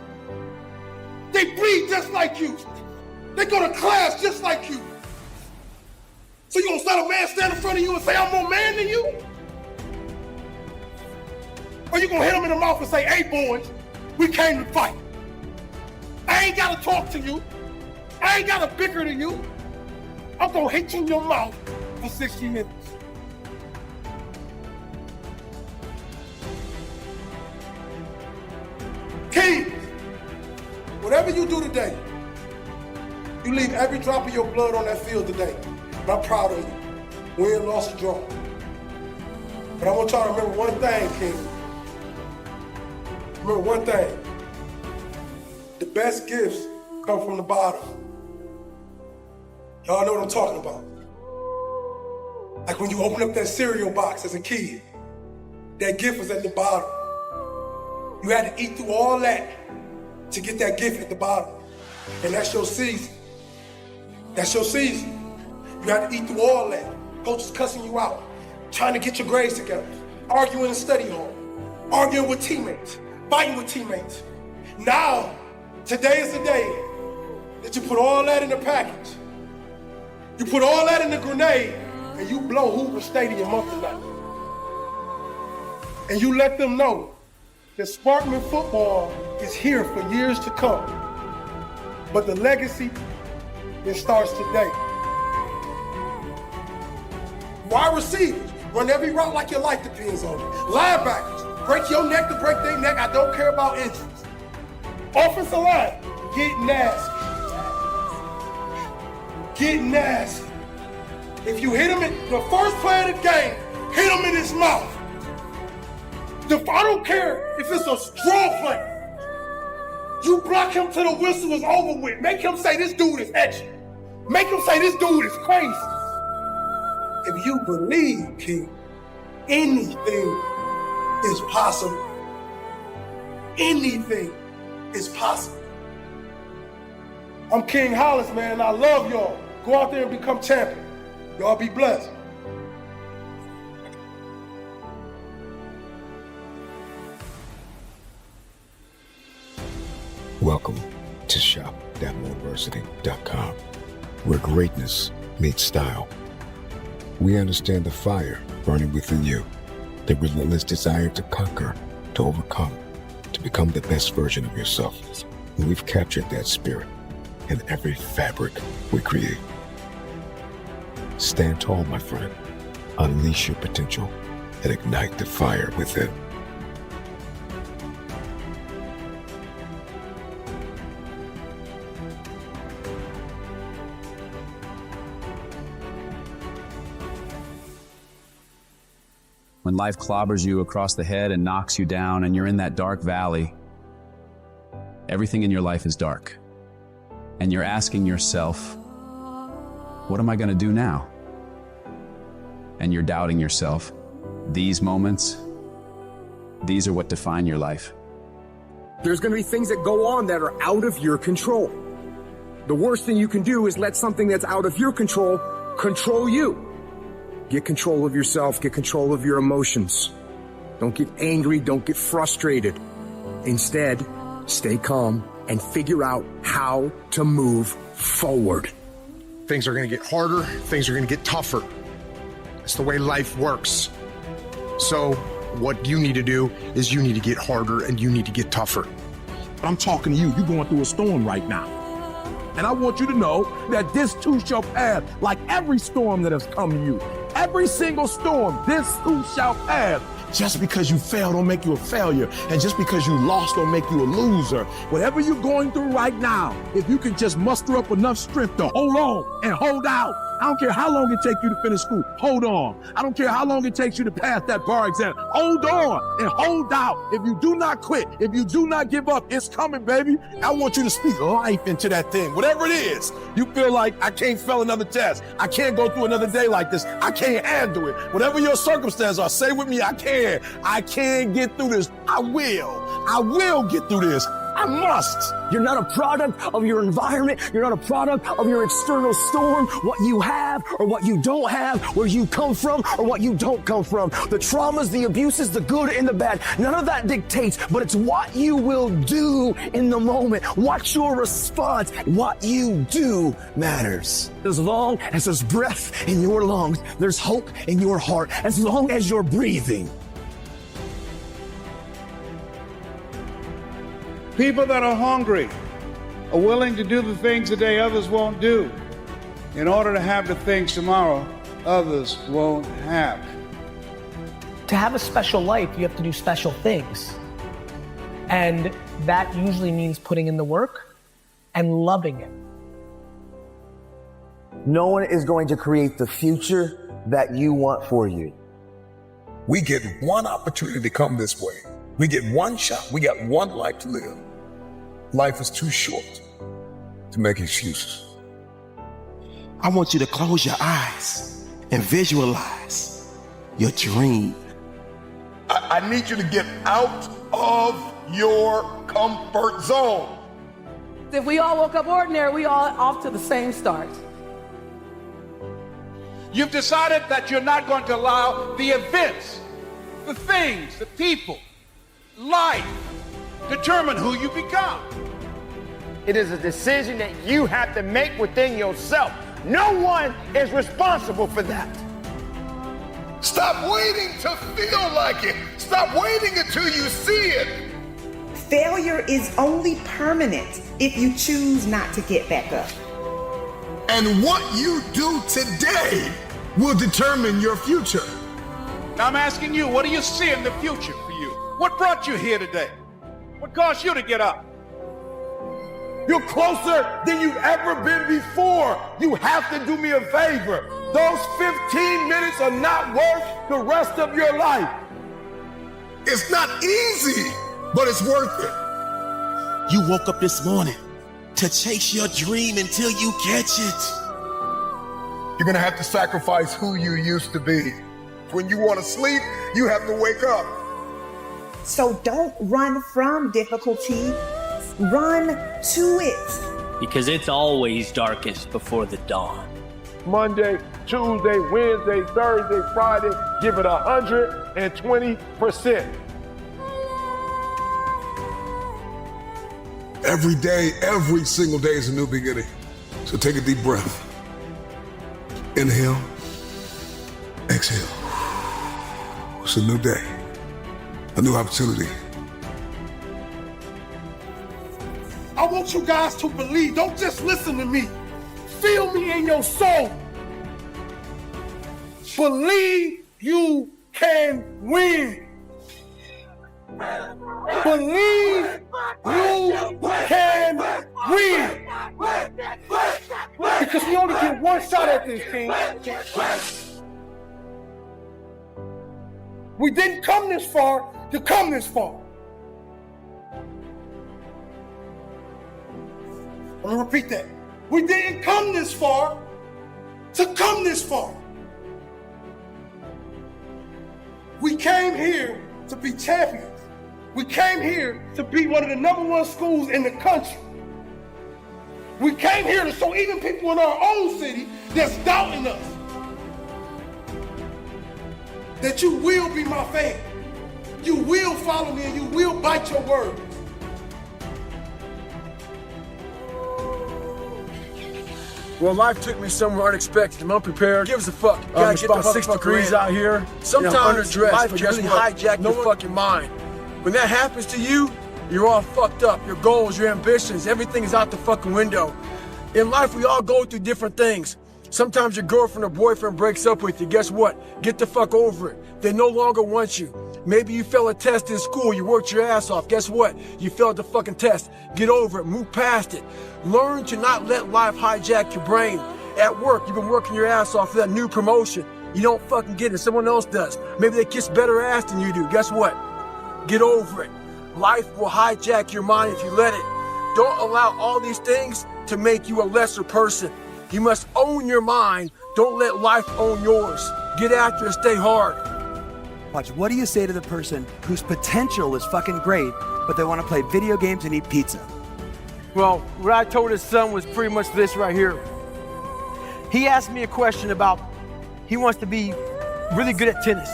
Speaker 1: They breathe just like you. They go to class just like you. So you gonna let a man stand in front of you and say, "I'm more man than you"? Or you gonna hit him in the mouth and say, "Hey boys, we came to fight. I ain't gotta talk to you. I ain't gotta bicker to you. I'm gonna hit you in your mouth for 60 minutes. Kings, whatever you do today, you leave every drop of your blood on that field today. And I'm proud of you. Win, loss, or draw. But I want y'all to remember one thing, King. Remember one thing. The best gifts come from the bottom. Y'all know what I'm talking about. Like when you open up that cereal box as a kid, that gift was at the bottom. You had to eat through all that to get that gift at the bottom. And that's your season. That's your season. You had to eat through all that. Coaches cussing you out, trying to get your grades together, arguing in the study hall, arguing with teammates, fighting with teammates. Now, today is the day that you put all that in the package. You put all that in the grenade, and you blow Hoover Stadium up tonight. And you let them know that Sparkman football is here for years to come. But the legacy, it starts today. Wide receivers, run every route like your life depends on it. Linebackers, break your neck to break their neck. I don't care about injuries. Offensive line, get nasty. get nasty. If you hit him in the first play of the game, hit him in his mouth. I don't care if it's a strong play. You block him till the whistle is over with. Make him say this dude is edgy. Make him say this dude is crazy. If you believe, King, anything is possible. Anything is possible. I'm King Hollis, man. I love y'all. Go out there and become champion. Y'all be blessed.
Speaker 21: Welcome to shop.motivational.com, where greatness meets style. We understand the fire burning within you, the relentless desire to conquer, to overcome, to become the best version of yourself. And we've captured that spirit in every fabric we create. Stand tall, my friend. Unleash your potential and ignite the fire within.
Speaker 22: When life clobbers you across the head and knocks you down and you're in that dark valley, everything in your life is dark. And you're asking yourself, what am I going to do now? And you're doubting yourself. These moments, these are what define your life.
Speaker 23: There's going to be things that go on that are out of your control. The worst thing you can do is let something that's out of your control control you. Get control of yourself, get control of your emotions. Don't get angry, don't get frustrated. Instead, stay calm and figure out how to move forward.
Speaker 14: Things are going to get harder, things are going to get tougher. It's the way life works. So what you need to do is you need to get harder and you need to get tougher.
Speaker 5: I'm talking to you. You're going through a storm right now. And I want you to know that this too shall pass, like every storm that has come to you. Every single storm, this too shall pass. Just because you failed don't make you a failure. And just because you lost don't make you a loser. Whatever you're going through right now, if you can just muster up enough strength to hold on and hold out. I don't care how long it takes you to finish school. Hold on. I don't care how long it takes you to pass that bar exam. Hold on and hold out. If you do not quit, if you do not give up, it's coming, baby. I want you to speak life into that thing. Whatever it is, you feel like I can't fail another test. I can't go through another day like this. I can't handle it. Whatever your circumstances are, say with me, I can. I can get through this. I will get through this. I must.
Speaker 24: You're not a product of your environment. You're not a product of your external storm. What you have or what you don't have, where you come from or what you don't come from. The traumas, the abuses, the good and the bad. None of that dictates, but it's what you will do in the moment. What's your response? What you do matters. As long as there's breath in your lungs, there's hope in your heart. As long as you're breathing.
Speaker 12: People that are hungry are willing to do the things today others won't do in order to have the things tomorrow others won't have.
Speaker 25: To have a special life, you have to do special things. And that usually means putting in the work and loving it.
Speaker 26: No one is going to create the future that you want for you.
Speaker 18: We get one opportunity to come this way. We get one shot. We got one life to live. Life is too short to make excuses.
Speaker 8: I want you to close your eyes and visualize your dream.
Speaker 18: I need you to get out of your comfort zone.
Speaker 17: If we all woke up ordinary, we all off to the same start.
Speaker 12: You've decided that you're not going to allow the events, the things, the people, life, determine who you become.
Speaker 7: It is a decision that you have to make within yourself. No one is responsible for that.
Speaker 18: Stop waiting to feel like it. Stop waiting until you see it.
Speaker 20: Failure is only permanent if you choose not to get back up.
Speaker 18: And what you do today will determine your future.
Speaker 12: Now I'm asking you, what do you see in the future for you? What brought you here today? What caused you to get up?
Speaker 5: You're closer than you've ever been before. You have to do me a favor. Those 15 minutes are not worth the rest of your life.
Speaker 18: It's not easy, but it's worth it.
Speaker 8: You woke up this morning to chase your dream until you catch it.
Speaker 18: You're gonna have to sacrifice who you used to be. When you wanna sleep, you have to wake up.
Speaker 20: So don't run from difficulty, run to it.
Speaker 3: Because it's always darkest before the dawn.
Speaker 5: Monday, Tuesday, Wednesday, Thursday, Friday, give it 120%.
Speaker 18: Every day, every single day is a new beginning. So take a deep breath. Inhale, exhale. It's a new day, a new opportunity.
Speaker 1: I want you guys to believe. Don't just listen to me. Feel me in your soul. Believe you can win. Believe you can win. Because we only get one shot at this, King. We didn't come this far to come this far. I'm gonna repeat that. We didn't come this far to come this far. We came here to be champions. We came here to be one of the #1 schools in the country. We came here to show even people in our own city that's doubting us that you will be my fan. You will follow me and you will bite your words.
Speaker 4: Well, life took me somewhere unexpected. I'm unprepared. Gives a fuck. You gotta get about 6 degrees out here. Sometimes life can really hijack your fucking mind. When that happens to you, you're all fucked up. Your goals, your ambitions, everything is out the fucking window. In life, we all go through different things. Sometimes your girlfriend or boyfriend breaks up with you. Guess what? Get the fuck over it. They no longer want you. Maybe you failed a test in school. You worked your ass off. Guess what? You failed the fucking test. Get over it. Move past it. Learn to not let life hijack your brain. At work, you've been working your ass off for that new promotion. You don't fucking get it. Someone else does. Maybe they kiss better ass than you do. Guess what? Get over it. Life will hijack your mind if you let it. Don't allow all these things to make you a lesser person. You must own your mind. Don't let life own yours. Get after it, stay hard.
Speaker 6: Watch, what do you say to the person whose potential is fucking great, but they want to play video games and eat pizza?
Speaker 4: Well, what I told his son was pretty much this right here. He asked me a question about he wants to be really good at tennis.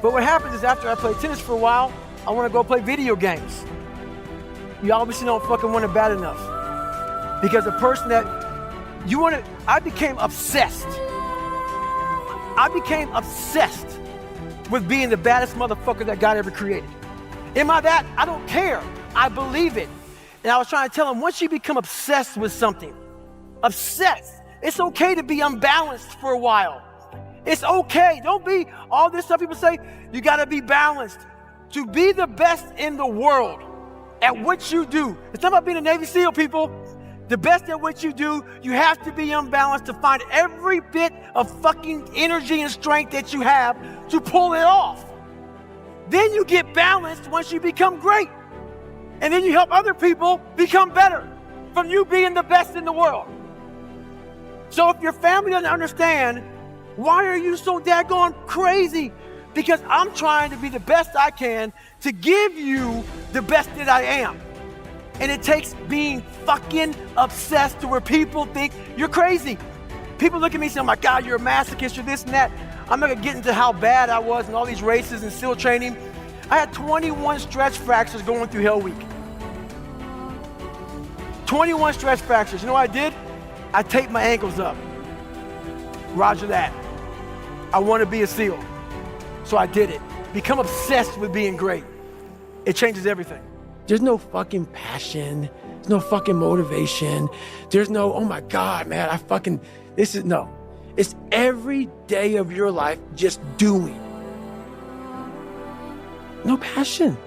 Speaker 4: But what happens is after I play tennis for a while, I want to go play video games. You obviously don't fucking want it bad enough. Because the person that you want to, I became obsessed. I became obsessed with being the baddest motherfucker that God ever created. Am I that? I don't care. I believe it. And I was trying to tell him, once you become obsessed with something, obsessed, it's okay to be unbalanced for a while. It's okay. Don't be all this stuff people say, you gotta be balanced. To be the best in the world at what you do, it's not about being a Navy SEAL, people. The best at what you do, you have to be unbalanced to find every bit of fucking energy and strength that you have to pull it off. Then you get balanced once you become great. And then you help other people become better from you being the best in the world. So if your family doesn't understand, why are you so daggone crazy? Because I'm trying to be the best I can to give you the best that I am. And it takes being fucking obsessed to where people think you're crazy. People look at me and say, oh my God, you're a masochist, you're this and that. I'm not gonna get into how bad I was in all these races and SEAL training. I had 21 stretch fractures going through Hell Week. 21 stretch fractures. You know what I did? I taped my ankles up. Roger that. I want to be a SEAL. So I did it. Become obsessed with being great. It changes everything. There's no fucking passion. There's no fucking motivation. There's no, oh my God, man, no. It's every day of your life just doing. No passion.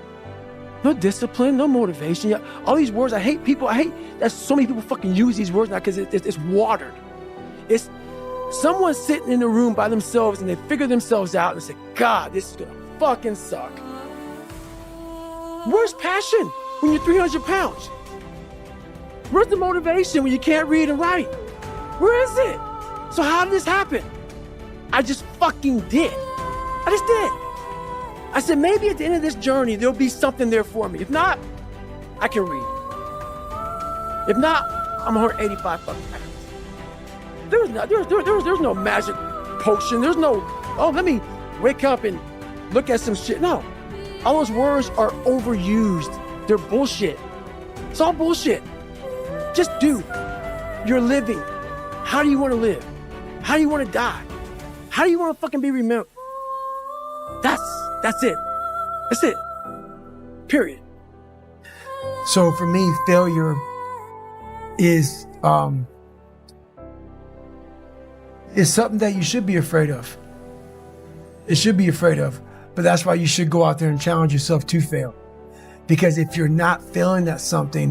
Speaker 4: No discipline, no motivation. Yeah, all these words, I hate that so many people fucking use these words now because it's watered. It's someone sitting in a room by themselves and they figure themselves out and say, God, this is gonna fucking suck. Where's passion when you're 300 pounds? Where's the motivation when you can't read and write? Where is it? So how did this happen? I just fucking did. I just did. I said, maybe at the end of this journey, there'll be something there for me. If not, I can read. If not, I'm 185 fucking pounds. There's no magic potion. There's no, oh, let me wake up and look at some shit. No, all those words are overused. They're bullshit. It's all bullshit. Just do. You're living. How do you want to live? How do you want to die? How do you want to fucking be remembered? That's it. That's it. Period. So for me, failure is something that you should be afraid of. It should be afraid of. But that's why you should go out there and challenge yourself to fail. Because if you're not failing at something,